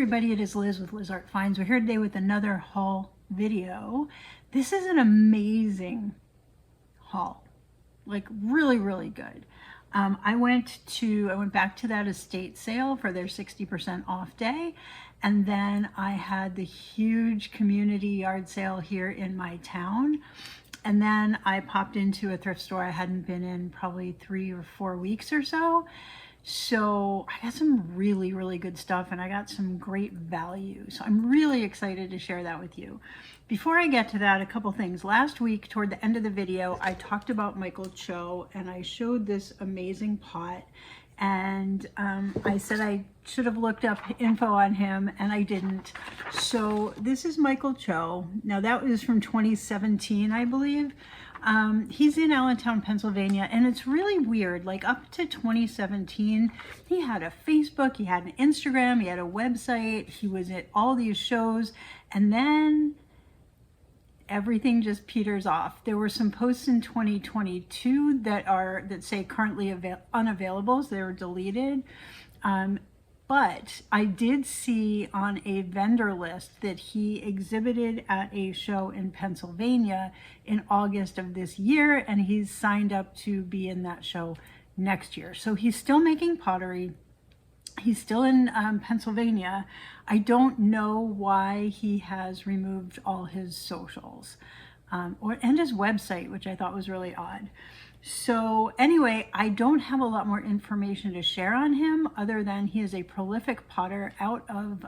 everybody, it is Liz with Liz Art Finds. We're here today with another haul video. This is an amazing haul, like really good. I went back to that estate sale for their 60% off day, and then I had the huge community yard sale here in my town. And then I popped into a thrift store I hadn't been in probably 3 or 4 weeks or so. So I got some really good stuff, and I got some great value. So I'm really excited to share that with you. Before I get to that, a couple things. Last week, toward the end of the video, I talked about Michael Cho, and I showed this amazing pot. And I said I should have looked up info on him, and I didn't. So this is Michael Cho. Now that was from 2017, I believe. He's in Allentown, Pennsylvania, and it's really weird. Like up to 2017, he had a Facebook, he had an Instagram, he had a website, he was at all these shows, and then everything just peters off. There were some posts in 2022 that say currently unavailable, so they were deleted. But I did see on a vendor list that he exhibited at a show in Pennsylvania in August of this year, and he's signed up to be in that show next year. So he's still making pottery. He's still in Pennsylvania. I don't know why he has removed all his socials and his website, which I thought was really odd. So anyway, I don't have a lot more information to share on him other than he is a prolific potter out of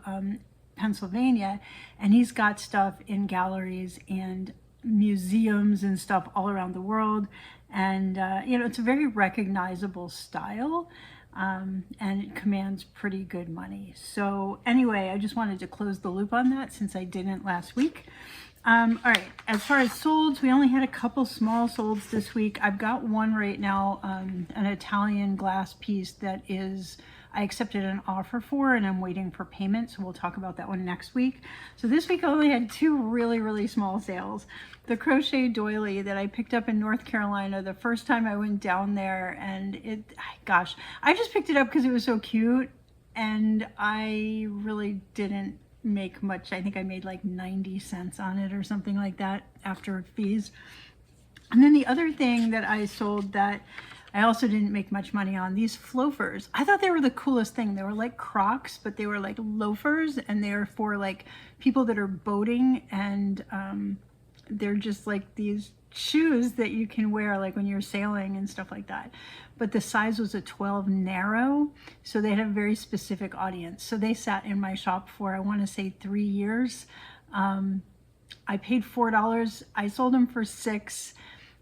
Pennsylvania, and he's got stuff in galleries and museums and stuff all around the world. And it's a very recognizable style, and it commands pretty good money. So anyway, I just wanted to close the loop on that since I didn't last week. All right, as far as solds, we only had a couple small solds this week. I've got one right now, an Italian glass piece that I accepted an offer for, and I'm waiting for payment, so we'll talk about that one next week. So this week I only had two really small sales. The crochet doily that I picked up in North Carolina the first time I went down there, and I just picked it up because it was so cute, and I really didn't make much. I think I made like 90 cents on it or something like that after fees. And then the other thing that I sold that I also didn't make much money on, these loafers. I thought they were the coolest thing. They were like Crocs, but they were like loafers, and they're for like people that are boating, and they're just like these shoes that you can wear like when you're sailing and stuff like that. But the size was a 12 narrow, so they had a very specific audience. So they sat in my shop for, I want to say, 3 years. I paid $4. I sold them for $6.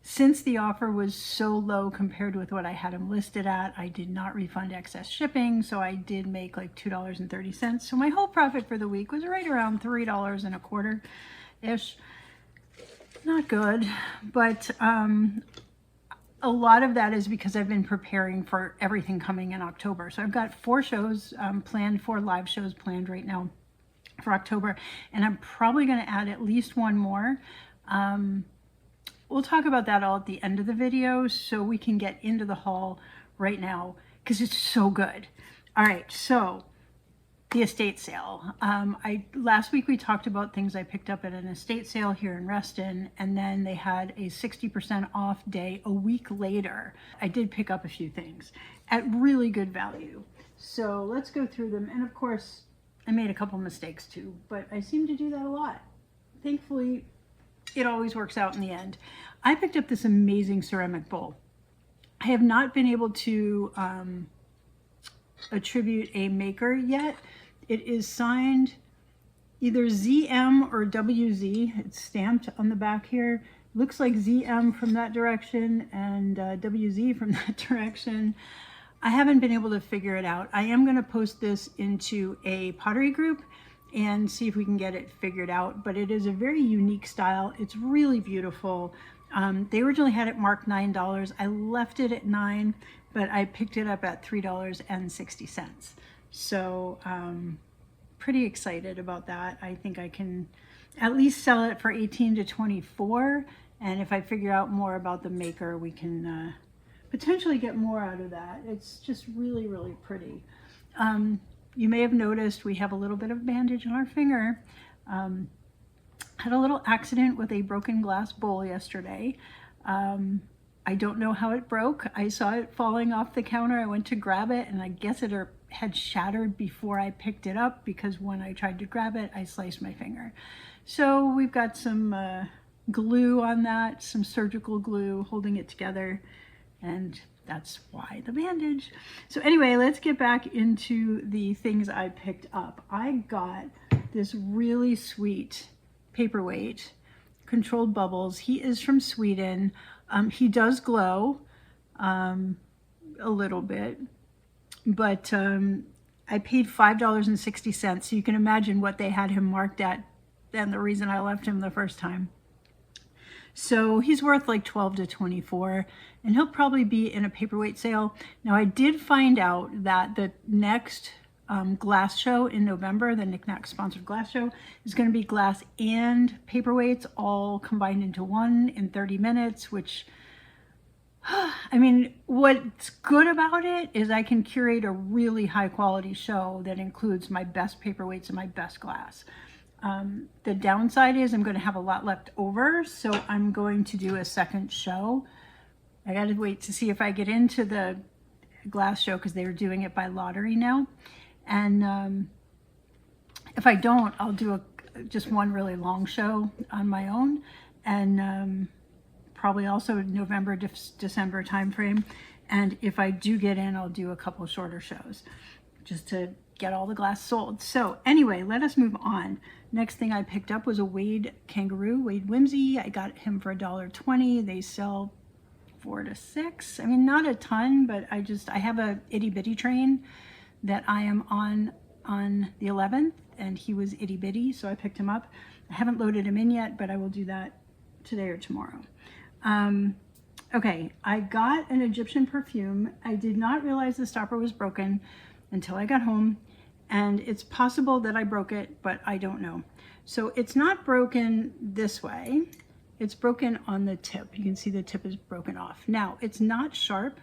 Since the offer was so low compared with what I had them listed at, I did not refund excess shipping, so I did make like $2.30. So my whole profit for the week was right around $3.25-ish. Not good, but a lot of that is because I've been preparing for everything coming in October. So I've got 4 shows planned, 4 live shows planned right now for October, and I'm probably going to add at least one more. We'll talk about that all at the end of the video, so we can get into the haul right now because it's so good. All right, so the estate sale. Last week we talked about things I picked up at an estate sale here in Reston, and then they had a 60% off day a week later. I did pick up a few things at really good value. So let's go through them. And of course, I made a couple mistakes too, but I seem to do that a lot. Thankfully, it always works out in the end. I picked up this amazing ceramic bowl. I have not been able to attribute a maker yet. It is signed either ZM or WZ. It's stamped on the back here. Looks like ZM from that direction and WZ from that direction. I haven't been able to figure it out. I am going to post this into a pottery group and see if we can get it figured out, but it is a very unique style. It's really beautiful. They originally had it marked $9. I left it at $9, but I picked it up at $3.60. So pretty excited about that. I think I can at least sell it for 18 to 24, and if I figure out more about the maker, we can potentially get more out of that. It's just really pretty. you may have noticed we have a little bit of bandage on our finger. Had a little accident with a broken glass bowl yesterday. I don't know how it broke. I saw it falling off the counter. I went to grab it, and I guess it had shattered before I picked it up, because when I tried to grab it, I sliced my finger. So we've got some glue on that, some surgical glue holding it together, and that's why the bandage. So anyway, let's get back into the things I picked up. I got this really sweet paperweight, Controlled Bubbles. He is from Sweden. He does glow a little bit, but I paid $5.60, so you can imagine what they had him marked at and the reason I left him the first time. So he's worth like $12 to $24, and he'll probably be in a paperweight sale. Now, I did find out that the next glass show in November, the Niknax sponsored glass show, is going to be glass and paperweights all combined into one in 30 minutes, which, I mean, what's good about it is I can curate a really high quality show that includes my best paperweights and my best glass. The downside is I'm going to have a lot left over, so I'm going to do a second show. I got to wait to see if I get into the glass show, because they're doing it by lottery now. And if I don't, I'll do just one really long show on my own, and probably also November, December timeframe. And if I do get in, I'll do a couple shorter shows just to get all the glass sold. So anyway, let us move on. Next thing I picked up was a Wade kangaroo, Wade Whimsy. I got him for $1.20. They sell 4 to 6. I mean, not a ton, but I have a itty bitty train that I am on the 11th, and he was itty bitty, so I picked him up. I haven't loaded him in yet, but I will do that today or tomorrow. Okay, I got an Egyptian perfume. I did not realize the stopper was broken until I got home, and it's possible that I broke it, but I don't know. So it's not broken this way. It's broken on the tip. You can see the tip is broken off. Now, it's not sharp,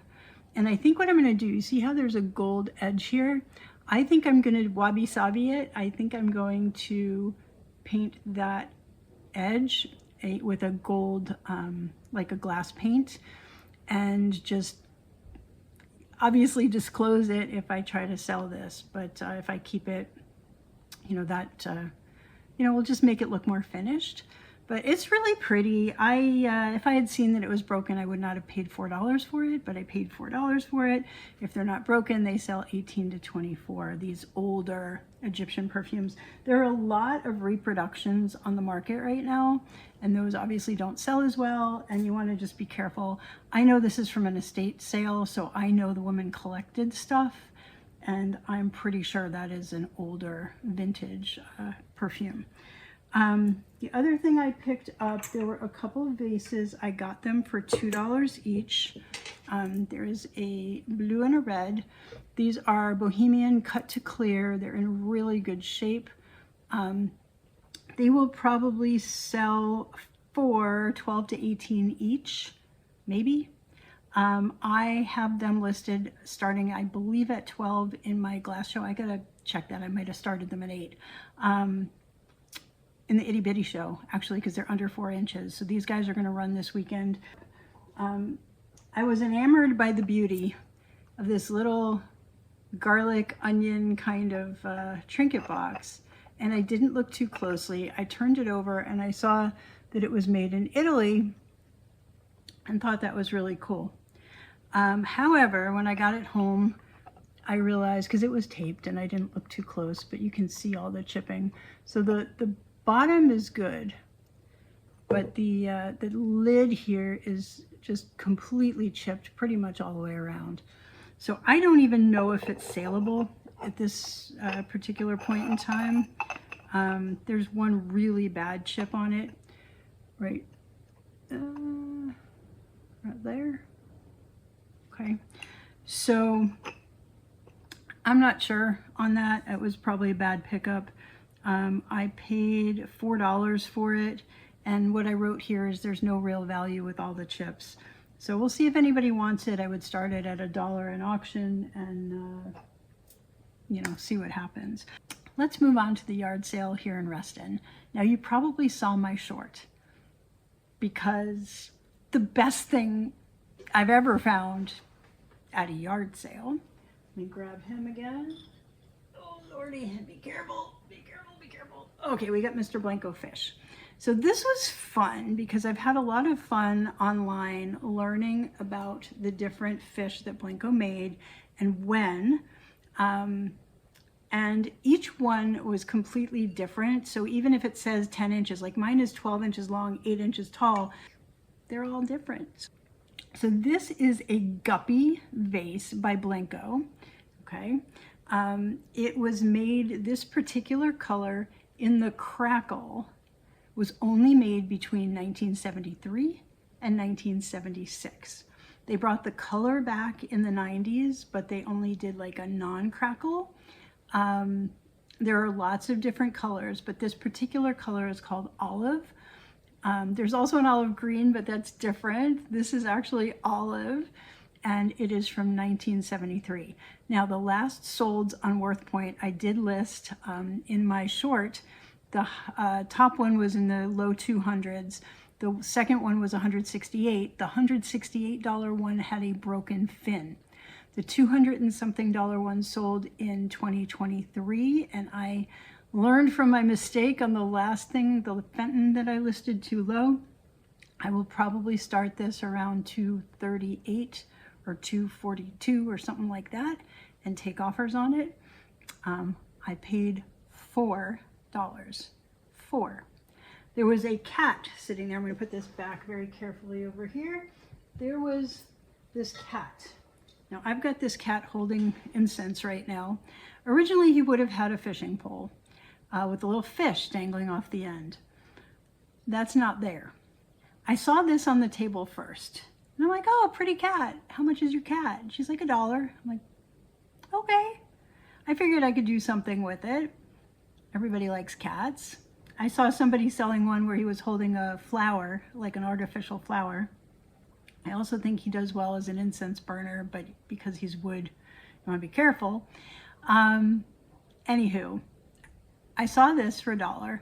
and I think what I'm going to do, you see how there's a gold edge here? I think I'm going to wabi-sabi it. I think I'm going to paint that edge with a gold, like a glass paint, and just obviously disclose it if I try to sell this. But if I keep it, we'll just make it look more finished. But it's really pretty. If I had seen that it was broken, I would not have paid $4 for it, but I paid $4 for it. If they're not broken, they sell 18 to 24, these older Egyptian perfumes. There are a lot of reproductions on the market right now, and those obviously don't sell as well, and you want to just be careful. I know this is from an estate sale, so I know the woman collected stuff, and I'm pretty sure that is an older vintage perfume. The other thing I picked up, there were a couple of vases. I got them for $2 each. There is a blue and a red. These are Bohemian cut to clear. They're in really good shape. They will probably sell for 12 to 18 each, maybe. I have them listed starting, I believe, at 12 in my glass show. I gotta check that. I might have started them at 8. In the itty bitty show, actually, because they're under 4 inches. So these guys are going to run this weekend. I was enamored by the beauty of this little garlic onion kind of trinket box, and I didn't look too closely. I turned it over and I saw that it was made in Italy and thought that was really cool. However, when I got it home, I realized, because it was taped and I didn't look too close, but you can see all the chipping. So the bottom is good, but the lid here is just completely chipped pretty much all the way around. So I don't even know if it's saleable at this particular point in time. There's one really bad chip on it, right there. Okay, so I'm not sure on that. It was probably a bad pickup. I paid $4 for it, and what I wrote here is there's no real value with all the chips. So we'll see if anybody wants it. I would start it at $1 in auction, and you know, see what happens. Let's move on to the yard sale here in Reston. Now you probably saw my short, because the best thing I've ever found at a yard sale. Let me grab him again. Oh Lordy, be careful, be careful, be careful. Okay, we got Mr. Blanco fish. So this was fun because I've had a lot of fun online learning about the different fish that Blanco made and when. And each one was completely different. So even if it says 10 inches, like mine is 12 inches long, 8 inches tall, they're all different. So this is a guppy vase by Blanco, okay? It was made, this particular color in the crackle was only made between 1973 and 1976. They brought the color back in the 90s, but they only did like a non-crackle. There are lots of different colors, but this particular color is called olive. There's also an olive green, but that's different. This is actually olive, and it is from 1973. Now, the last solds on Worth Point, I did list in my short. The top one was in the low 200s. The second one was 168. The $168 one had a broken fin. The $200 and something one sold in 2023, and I learned from my mistake on the last thing, the Fenton that I listed too low. I will probably start this around 238 or 242 or something like that and take offers on it. I paid $4. There was a cat sitting there. I'm going to put this back very carefully over here. There was this cat. Now I've got this cat holding incense right now. Originally he would have had a fishing pole with a little fish dangling off the end. That's not there. I saw this on the table first. And I'm like, oh, pretty cat. How much is your cat? And she's like, $1. I'm like, okay. I figured I could do something with it. Everybody likes cats. I saw somebody selling one where he was holding a flower, like an artificial flower. I also think he does well as an incense burner, but because he's wood, you want to be careful. Anywho, I saw this for $1,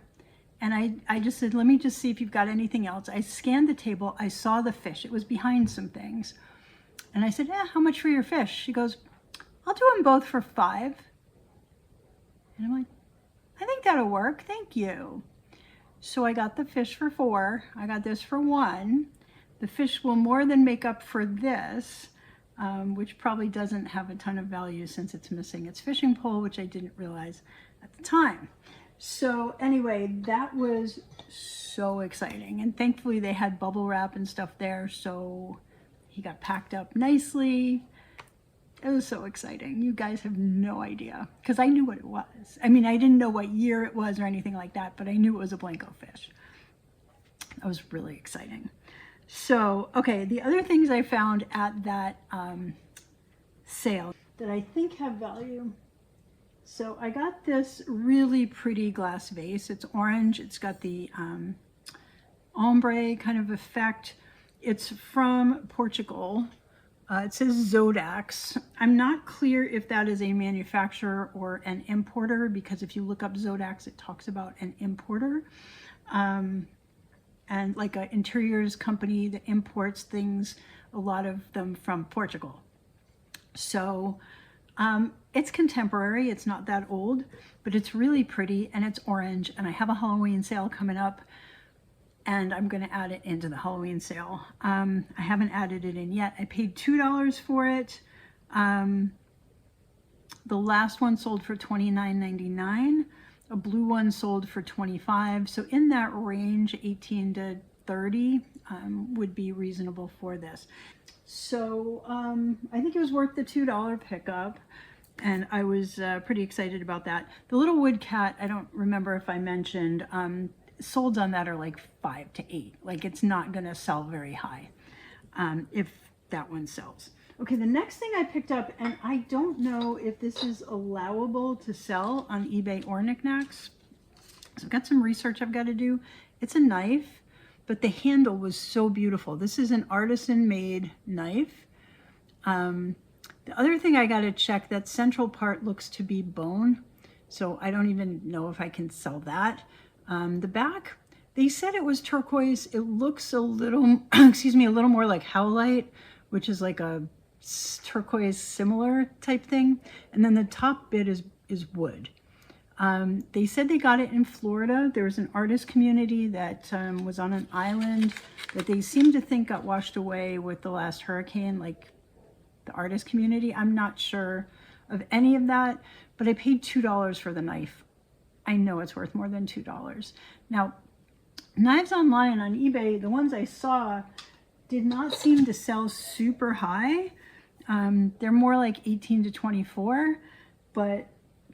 and I just said, let me just see if you've got anything else. I scanned the table. I saw the fish. It was behind some things. And I said, how much for your fish? She goes, I'll do them both for $5. And I'm like, I think that'll work. Thank you. So I got the fish for $4. I got this for $1. The fish will more than make up for this, which probably doesn't have a ton of value since it's missing its fishing pole, which I didn't realize at the time. So anyway, that was so exciting. And thankfully they had bubble wrap and stuff there, so he got packed up nicely. It was so exciting. You guys have no idea, because I knew what it was. I mean, I didn't know what year it was or anything like that, but I knew it was a Blanco fish. That was really exciting. So, okay, the other things I found at that sale that I think have value. So I got this really pretty glass vase. It's orange. It's got the ombre kind of effect. It's from Portugal. It says Zodax. I'm not clear if that is a manufacturer or an importer, because if you look up Zodax, it talks about an importer. And like an interiors company that imports things, a lot of them from Portugal. So it's contemporary, it's not that old, but it's really pretty and it's orange, and I have a Halloween sale coming up and I'm gonna add it into the Halloween sale. I haven't added it in yet. I paid $2 for it. The last one sold for $29.99. A blue one sold for $25. So in that range, 18 to 30 would be reasonable for this. So I think it was worth the $2 pickup, and I was pretty excited about that. The little wood cat, I don't remember if I mentioned, solds on that are like 5 to 8. Like, it's not gonna sell very high if that one sells. Okay, the next thing I picked up, and I don't know if this is allowable to sell on eBay or Niknax. So I've got some research I've got to do. It's a knife, but the handle was so beautiful. This is an artisan made knife. The other thing I got to check, that central part looks to be bone, so I don't even know if I can sell that. The back, they said it was turquoise. It looks a little, excuse me, a little more like howlite, which is like a turquoise similar type thing. And then the top bit is wood. They said they got it in Florida. There was an artist community that was on an island that they seemed to think got washed away with the last hurricane, like the artist community. I'm not sure of any of that, but I paid $2 for the knife. I know it's worth more than $2. Now, knives online on eBay, the ones I saw did not seem to sell super high. They're more like 18 to 24, but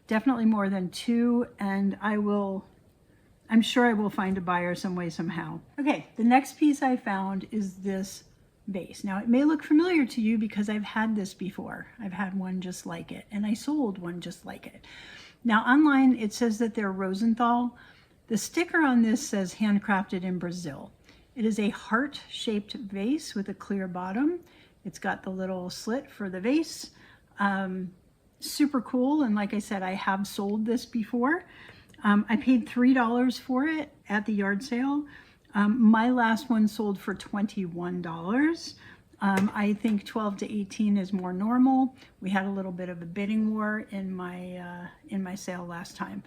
definitely more than 2, and I'm sure I will find a buyer some way, somehow. Okay, the next piece I found is this vase. Now, it may look familiar to you because I've had this before. I've had one just like it, and I sold one just like it. Now, online, it says that they're Rosenthal. The sticker on this says handcrafted in Brazil. It is a heart-shaped vase with a clear bottom. It's got the little slit for the vase. Super cool, and like I said, I have sold this before. I paid $3 for it at the yard sale. My last one sold for $21. I think 12 to 18 is more normal. We had a little bit of a bidding war in my sale last time.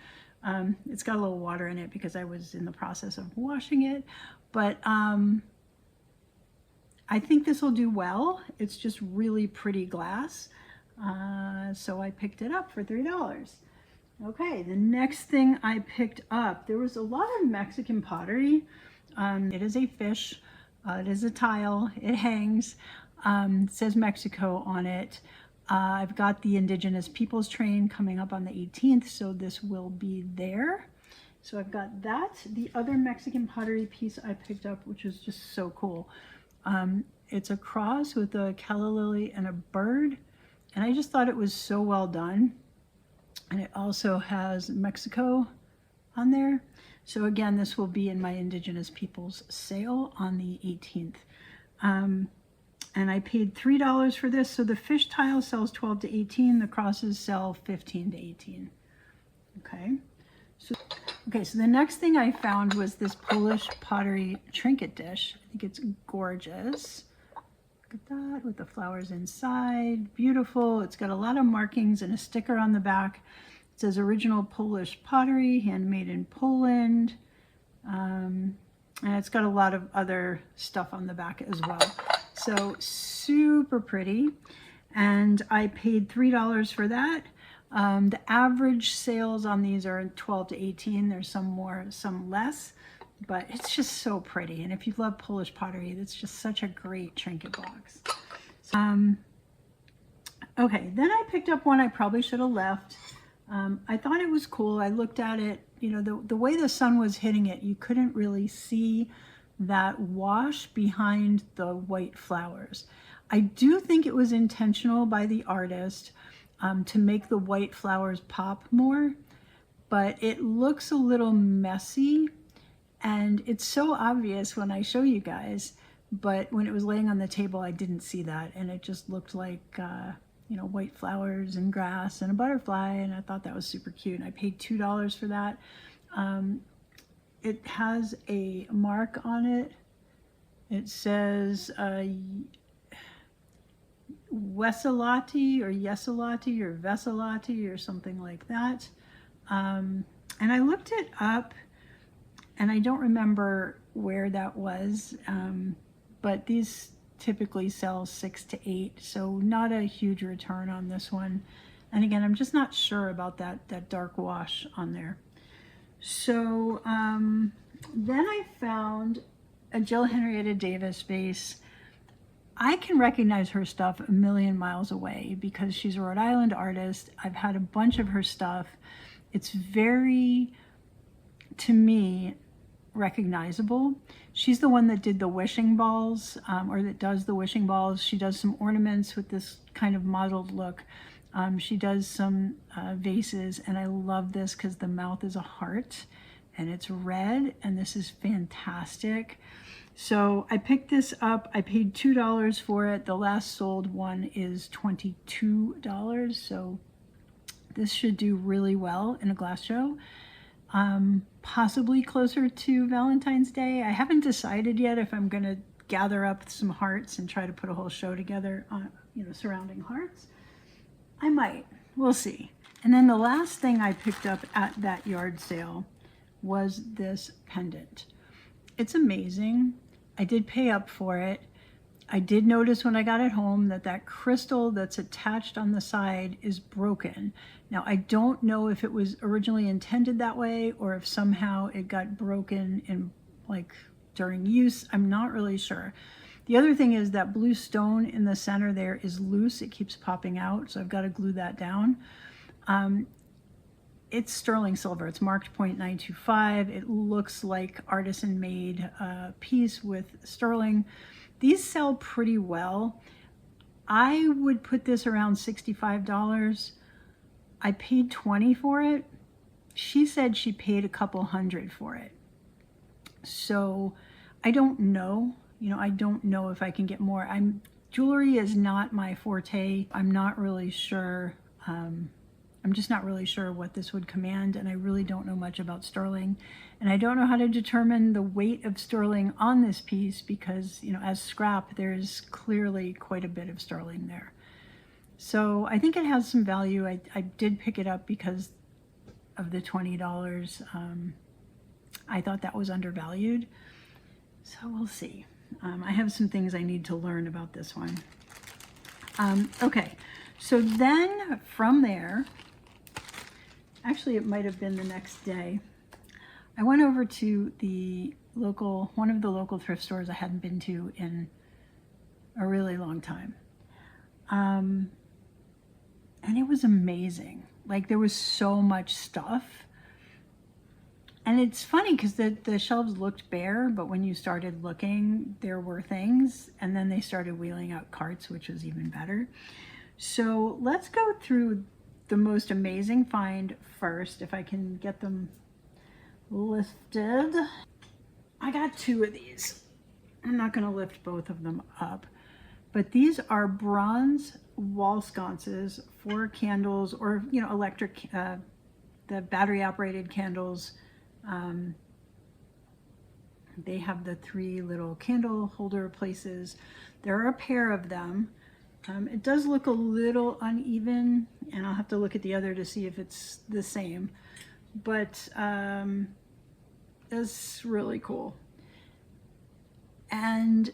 It's got a little water in it because I was in the process of washing it, but I think this will do well. It's just really pretty glass. So I picked it up for $3. Okay, the next thing I picked up, there was a lot of Mexican pottery. It is a fish, it is a tile, it hangs, it says Mexico on it. I've got the Indigenous Peoples Train coming up on the 18th, so this will be there. So I've got that. The other Mexican pottery piece I picked up, which is just so cool. It's a cross with a calla lily and a bird, and I just thought it was so well done. And it also has Mexico on there. So again, this will be in my Indigenous Peoples sale on the 18th. And I paid $3 for this. So the fish tile sells 12 to 18. The crosses sell 15 to 18. Okay. So the next thing I found was this Polish pottery trinket dish. I think it's gorgeous. Look at that with the flowers inside. Beautiful. It's got a lot of markings and a sticker on the back. It says original Polish pottery, handmade in Poland. And it's got a lot of other stuff on the back as well. So super pretty. And I paid $3 for that. The average sales on these are 12 to 18. There's some more, some less, but it's just so pretty. And if you love Polish pottery, it's just such a great trinket box. Okay, then I picked up one I probably should have left. I thought it was cool. I looked at it, you know, the way the sun was hitting it, you couldn't really see that wash behind the white flowers. I do think it was intentional by the artist to make the white flowers pop more, but it looks a little messy, and it's so obvious when I show you guys, but when it was laying on the table, I didn't see that, and it just looked like, you know, white flowers and grass and a butterfly, and I thought that was super cute, and I paid $2 for that. It has a mark on it. It says Wesalati or Yesalati or Vesalati or something like that. And I looked it up, and I don't remember where that was, but these typically sell 6 to 8, so not a huge return on this one. And again, I'm just not sure about that dark wash on there. So then I found a Jill Henrietta Davis vase. I can recognize her stuff a million miles away because she's a Rhode Island artist. I've had a bunch of her stuff. It's very, to me, recognizable. She's the one that did the wishing balls, or that does the wishing balls. She does some ornaments with this kind of mottled look. She does some vases, and I love this because the mouth is a heart and it's red, and this is fantastic. So I picked this up. I paid $2 for it. The last sold one is $22. So this should do really well in a glass show. Possibly closer to Valentine's Day. I haven't decided yet if I'm going to gather up some hearts and try to put a whole show together on, surrounding hearts. I might. We'll see. And then the last thing I picked up at that yard sale was this pendant. It's amazing. I did pay up for it. I did notice when I got it home that that crystal that's attached on the side is broken. Now, I don't know if it was originally intended that way or if somehow it got broken in during use. I'm not really sure. The other thing is that blue stone in the center there is loose. It keeps popping out, so I've got to glue that down. It's sterling silver. It's marked 0.925. It looks like artisan made piece with sterling. These sell pretty well. I would put this around $65. I paid $20 for it. She said she paid a couple hundred for it. So I don't know. I don't know if I can get more. Jewelry is not my forte. I'm not really sure. I'm just not really sure what this would command, and I really don't know much about sterling. And I don't know how to determine the weight of sterling on this piece because, as scrap, there's clearly quite a bit of sterling there. So I think it has some value. I did pick it up because of the $20. I thought that was undervalued. So we'll see. I have some things I need to learn about this one. Okay, so then from there, actually it might have been the next day, I went over to one of the local thrift stores I hadn't been to in a really long time. And it was amazing. There was so much stuff. And it's funny because the shelves looked bare, but when you started looking, there were things, and then they started wheeling out carts, which was even better. So let's go through the most amazing find first, if I can get them lifted. I got two of these. I'm not going to lift both of them up, but these are bronze wall sconces for candles or, electric, the battery operated candles. They have the 3 little candle holder places. There are a pair of them. It does look a little uneven, and I'll have to look at the other to see if it's the same, but it's really cool. And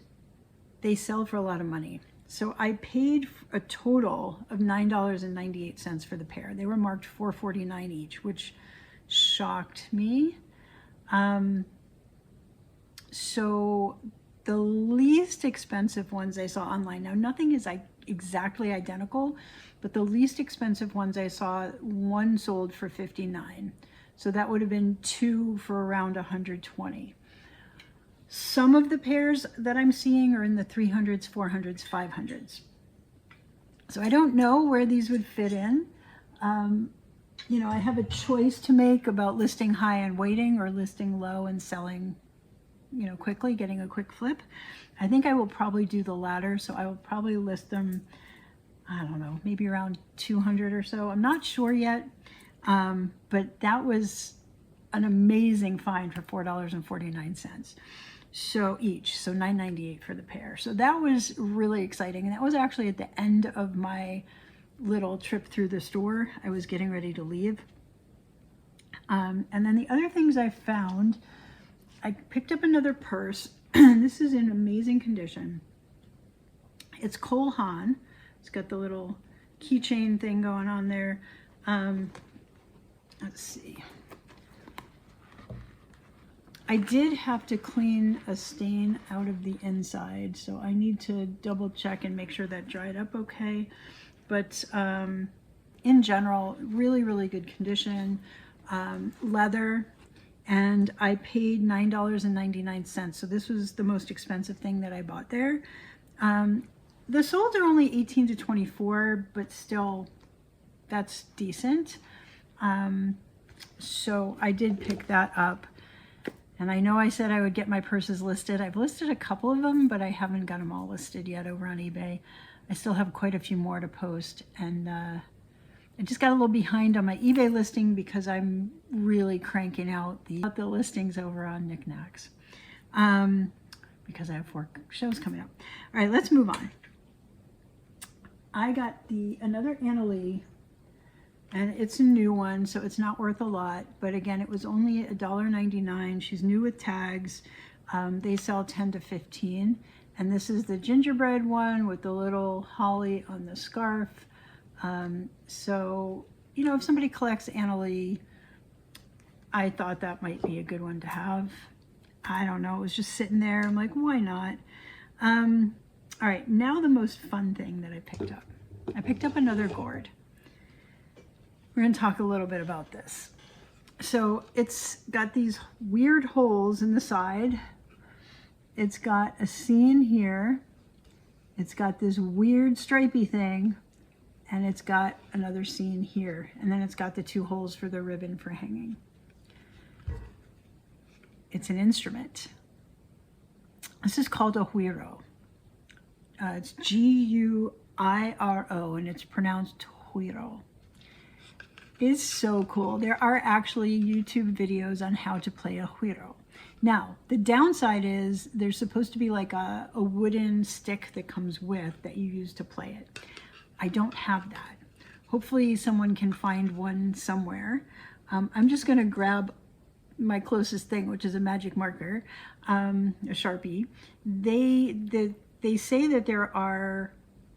they sell for a lot of money. So I paid a total of $9.98 for the pair. They were marked $4.49 each, which shocked me. So the least expensive ones I saw online, now nothing is exactly identical, but the least expensive ones I saw, one sold for $59. So that would have been 2 for around $120. Some of the pairs that I'm seeing are in the 300s, 400s, 500s. So I don't know where these would fit in. I have a choice to make about listing high and waiting or listing low and selling, quickly, getting a quick flip. I think I will probably do the latter. So I will probably list them, I don't know, maybe around 200 or so. I'm not sure yet. But that was an amazing find for $4.49. So each, so $9.98 for the pair. So that was really exciting. And that was actually at the end of my little trip through the store. I was getting ready to leave. And then the other things I found, I picked up another purse. This is in amazing condition. It's Cole Haan. It's got the little keychain thing going on there. Let's see. I did have to clean a stain out of the inside, so I need to double check and make sure that dried up okay. But in general, really, really good condition. Leather, and I paid $9.99. So this was the most expensive thing that I bought there. The soles are only 18 to 24, but still, that's decent. So I did pick that up. And I know I said I would get my purses listed. I've listed a couple of them, but I haven't got them all listed yet over on eBay. I still have quite a few more to post. And I just got a little behind on my eBay listing because I'm really cranking out the listings over on Niknax. Because I have 4 shows coming up. All right, let's move on. I got another Anna Lee, and it's a new one, so it's not worth a lot. But again, it was only $1.99. She's new with tags. They sell 10 to 15. And this is the gingerbread one with the little holly on the scarf. So, you know, if somebody collects Anna Lee, I thought that might be a good one to have. I don't know, it was just sitting there. I'm like, why not? All right, now the most fun thing that I picked up. I picked up another gourd. We're going to talk a little bit about this. So it's got these weird holes in the side. It's got a seam here. It's got this weird stripy thing. And it's got another seam here. And then it's got the 2 holes for the ribbon for hanging. It's an instrument. This is called a huiro. It's Guiro, and it's pronounced huiro. It's so cool. There are actually YouTube videos on how to play a huiro. Now, the downside is there's supposed to be like a wooden stick that comes with that you use to play it. I don't have that. Hopefully someone can find one somewhere. I'm just going to grab my closest thing, which is a magic marker, a Sharpie. They say that there are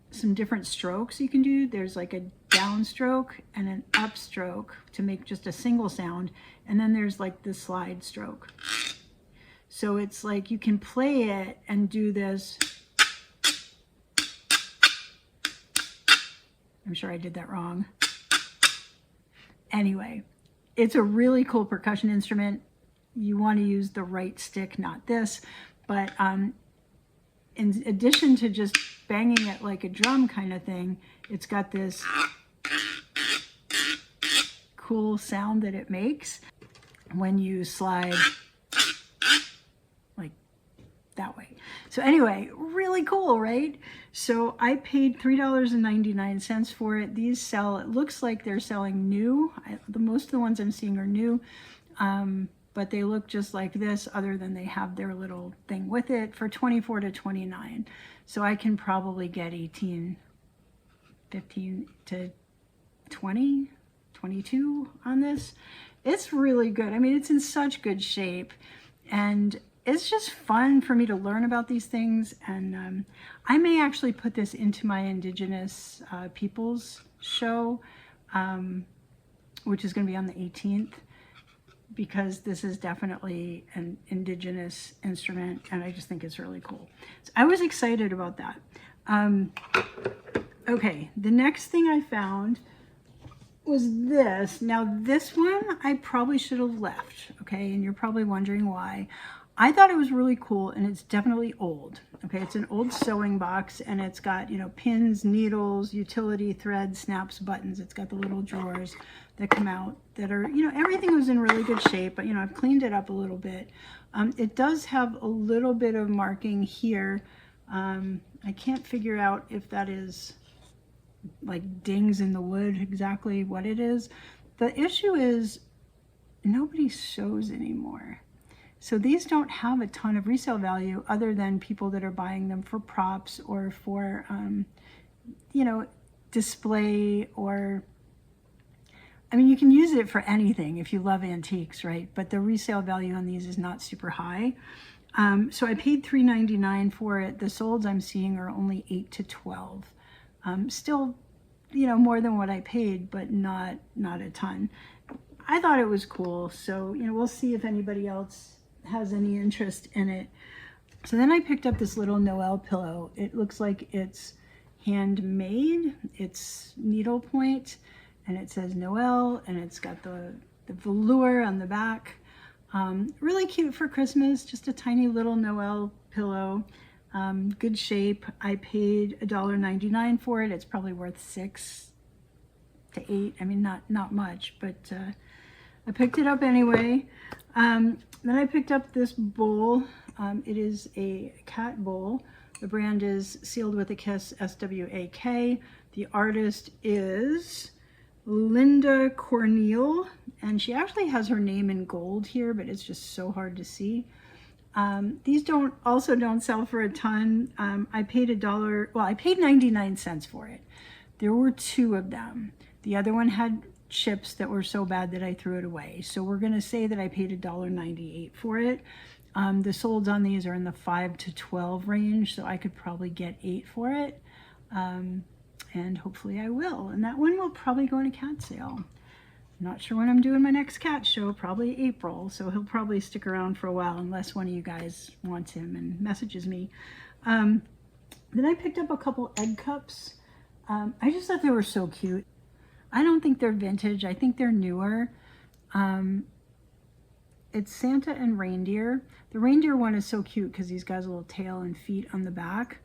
some different strokes you can do. There's like a down stroke and an up stroke to make just a single sound. And then there's like the slide stroke. So it's like you can play it and do this. I'm sure I did that wrong. Anyway, it's a really cool percussion instrument. You want to use the right stick, not this. But in addition to just banging it like a drum kind of thing, it's got this cool sound that it makes when you slide like that way. So anyway, really cool, right? So I paid $3.99 for it. These sell, it looks like they're selling new. Most of the ones I'm seeing are new, but they look just like this, other than they have their little thing with it, for $24 to $29. So I can probably get 15 to 20, 22 on this. It's really good. I mean, it's in such good shape, and it's just fun for me to learn about these things. And I may actually put this into my Indigenous Peoples show, which is going to be on the 18th, because this is definitely an Indigenous instrument, and I just think it's really cool. So I was excited about that. Okay, the next thing I found was this. Now this one I probably should have left, okay, and you're probably wondering why. I thought it was really cool, and it's definitely old. Okay, it's an old sewing box, and it's got, you know, pins, needles, utility threads, snaps, buttons. It's got the little drawers that come out that are, you know, everything was in really good shape, but, you know, I've cleaned it up a little bit. It does have a little bit of marking here. I can't figure out if that is like dings in the wood, exactly what it is. The issue is nobody sews anymore. So these don't have a ton of resale value other than people that are buying them for props or for, you know, display, or, I mean, you can use it for anything if you love antiques, right? But the resale value on these is not super high. So I paid $3.99 for it. The solds I'm seeing are only 8 to 12. Still, you know, more than what I paid, but not a ton. I thought it was cool. So, you know, we'll see if anybody else has any interest in it. So then I picked up this little Noel pillow. It looks like it's handmade. It's needlepoint, and it says Noel, and it's got the velour on the back. Really cute for Christmas, just a tiny little Noel pillow. Good shape. I paid $1.99 for it. It's probably worth $6 to $8. I mean, not much, but I picked it up anyway. Then I picked up this bowl. It is a cat bowl. The brand is Sealed with a Kiss, SWAK. The artist is Linda Corneal, and she actually has her name in gold here, but it's just so hard to see. These also don't sell for a ton. I paid $1, well, I paid 99 cents for it. There were 2 of them. The other one had chips that were so bad that I threw it away. So we're gonna say that I paid $1.98 for it. The solds on these are in the 5 to 12 range, so I could probably get 8 for it. And hopefully I will. And that one will probably go in a cat sale. I'm not sure when I'm doing my next cat show, probably April. So he'll probably stick around for a while unless one of you guys wants him and messages me. Then I picked up a couple egg cups. I just thought they were so cute. I don't think they're vintage. I think they're newer. It's Santa and reindeer. The reindeer one is so cute because he's got his little tail and feet on the back.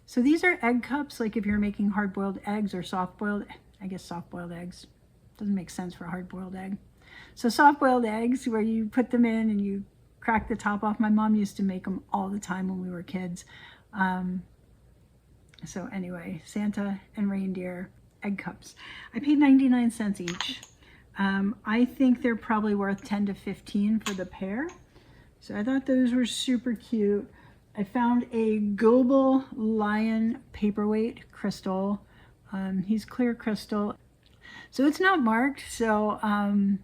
So these are egg cups, like if you're making hard-boiled eggs or soft-boiled, I guess soft-boiled eggs. Doesn't make sense for a hard-boiled egg. So soft-boiled eggs where you put them in and you crack the top off. My mom used to make them all the time when we were kids. So anyway, Santa and reindeer egg cups. I paid 99 cents each. I think they're probably worth 10 to 15 for the pair. So I thought those were super cute. I found a Goebel Lion paperweight crystal. He's clear crystal. So it's not marked, so I'm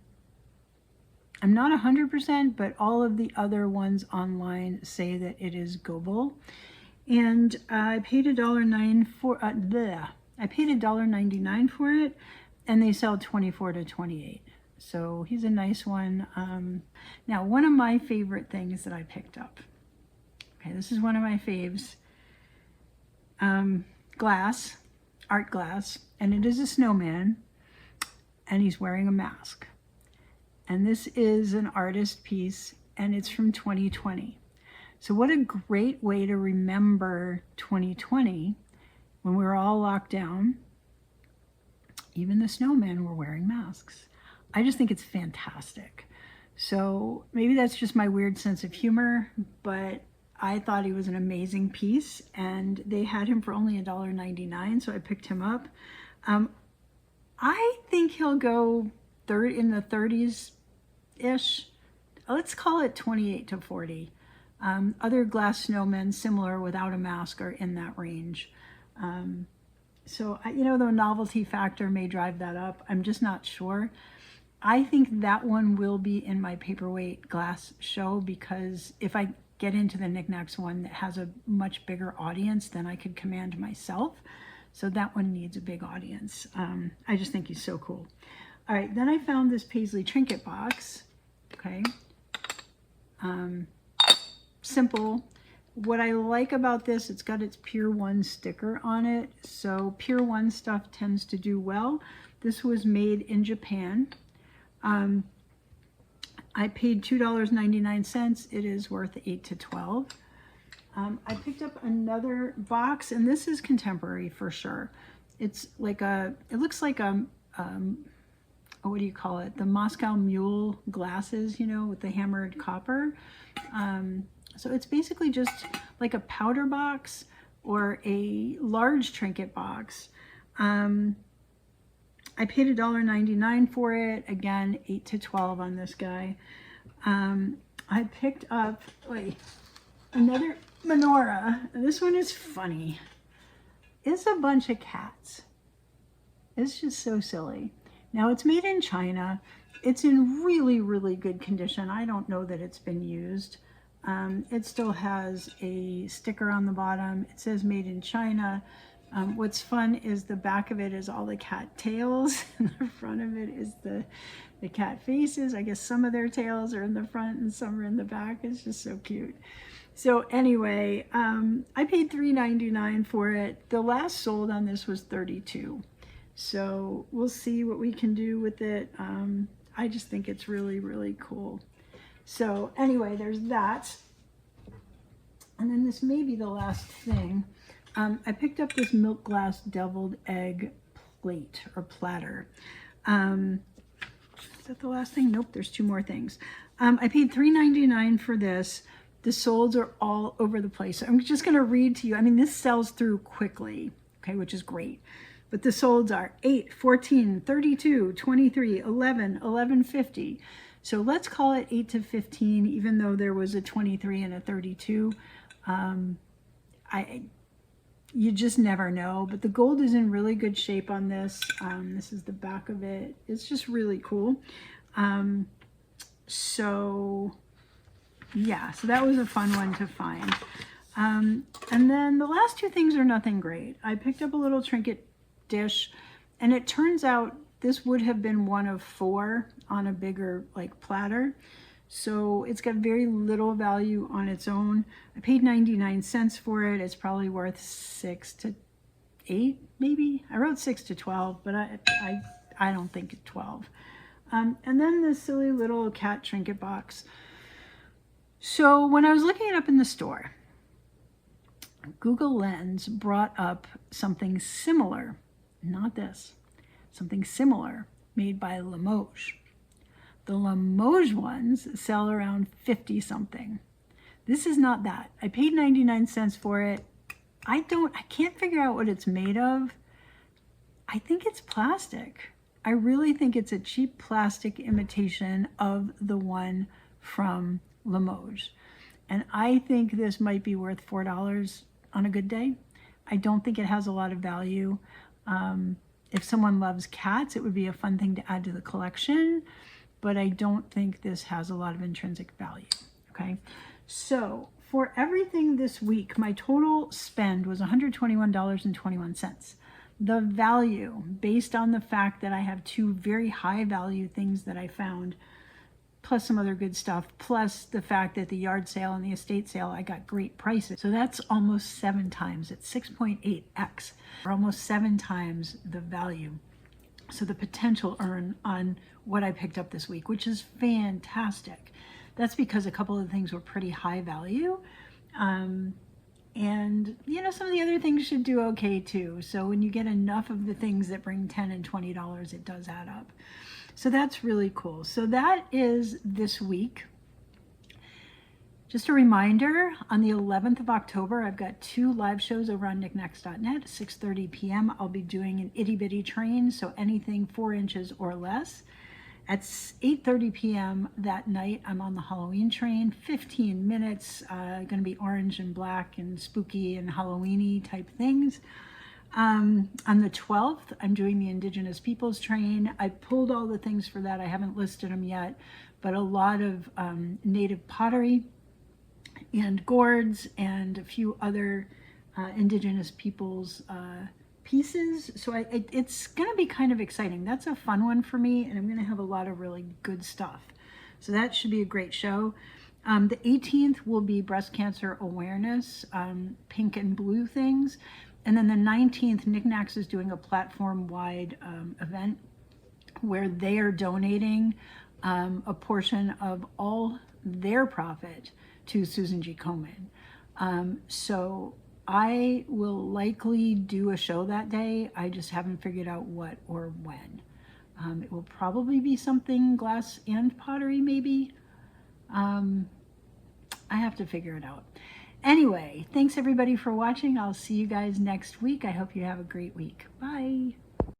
not 100%, but all of the other ones online say that it is Goebel. And I paid $1.09 for I paid $1.99 for it, and they sell 24 to 28. So he's a nice one. Now, one of my favorite things that I picked up. Okay, this is one of my faves. Glass, art glass, and it is a snowman, and he's wearing a mask. And this is an artist piece, and it's from 2020. So what a great way to remember 2020 when we were all locked down. Even the snowmen were wearing masks. I just think it's fantastic. So maybe that's just my weird sense of humor, but I thought he was an amazing piece, and they had him for only $1.99, so I picked him up. I think he'll go in the 30s-ish. Let's call it 28 to 40. Other glass snowmen similar without a mask are in that range. So, you know, the novelty factor may drive that up. I'm just not sure. I think that one will be in my paperweight glass show, because if I get into the Niknax one that has a much bigger audience than I could command myself. So that one needs a big audience. I just think he's so cool. All right, then I found this Paisley trinket box. Okay. Simple. What I like about this, it's got its Pier 1 sticker on it. So Pier 1 stuff tends to do well. This was made in Japan. I paid $2.99. It is worth 8 to 12. I picked up another box, and this is contemporary for sure. It's like it looks like what do you call it? The Moscow Mule glasses, you know, with the hammered copper. So it's basically just like a powder box or a large trinket box. I paid $1.99 for it. Again, 8 to 12 on this guy. I picked up another menorah. This one is funny. It's a bunch of cats. It's just so silly. Now, it's made in China. It's in really, really good condition. I don't know that it's been used. It still has a sticker on the bottom. It says made in China. What's fun is the back of it is all the cat tails, and the front of it is the cat faces. I guess some of their tails are in the front and some are in the back. It's just so cute. So anyway, I paid $3.99 for it. The last sold on this was $32. So we'll see what we can do with it. I just think it's really, really cool. So anyway, there's that. And then this may be the last thing. I picked up this milk glass deviled egg plate or platter. Is that the last thing? Nope, there's 2 more things. I paid $3.99 for this. The solds are all over the place. So I'm just going to read to you. I mean, this sells through quickly, okay, which is great. But the solds are 8, 14, 32, 23, 11, 11.50. So let's call it 8 to 15, even though there was a 23 and a 32. You just never know. But the gold is in really good shape on this. This is the back of it. It's just really cool. So yeah, so that was a fun one to find. And then the last 2 things are nothing great. I picked up a little trinket dish, and it turns out this would have been one of 4 on a bigger like platter. So it's got very little value on its own. I paid 99 cents for it. It's probably worth 6 to 8, maybe. I wrote 6 to 12, but I don't think it's 12. And then this silly little cat trinket box. So when I was looking it up in the store, Google Lens brought up something similar, not this, something similar made by Limoges. The Limoges ones sell around 50 something. This is not that. I paid 99 cents for it. I can't figure out what it's made of. I think it's plastic. I really think it's a cheap plastic imitation of the one from Limoges. And I think this might be worth $4 on a good day. I don't think it has a lot of value. If someone loves cats, it would be a fun thing to add to the collection, but I don't think this has a lot of intrinsic value, okay? So for everything this week, my total spend was $121.21. The value, based on the fact that I have 2 very high value things that I found, plus some other good stuff, plus the fact that the yard sale and the estate sale, I got great prices. So that's almost 7 times. It's 6.8x, or almost 7 times the value. So the potential earn on what I picked up this week, which is fantastic. That's because a couple of things were pretty high value. And, you know, some of the other things should do okay too. So when you get enough of the things that bring $10 and $20, it does add up. So that's really cool. So that is this week. Just a reminder, on the 11th of October, I've got 2 live shows over on Niknax.net. 6:30 p.m. I'll be doing an itty bitty train, so anything 4 inches or less. At 8:30 p.m. that night, I'm on the Halloween train, 15 minutes, going to be orange and black and spooky and Halloweeny type things. On the 12th, I'm doing the Indigenous Peoples train. I pulled all the things for that. I haven't listed them yet, but a lot of native pottery and gourds and a few other Indigenous Peoples pieces. So it's going to be kind of exciting. That's a fun one for me, and I'm going to have a lot of really good stuff. So that should be a great show. The 18th will be breast cancer awareness, pink and blue things. And then the 19th, Niknax is doing a platform-wide event where they are donating a portion of all their profit to Susan G. Komen. So I will likely do a show that day. I just haven't figured out what or when. It will probably be something glass and pottery, maybe. I have to figure it out. Anyway, thanks everybody for watching. I'll see you guys next week. I hope you have a great week. Bye.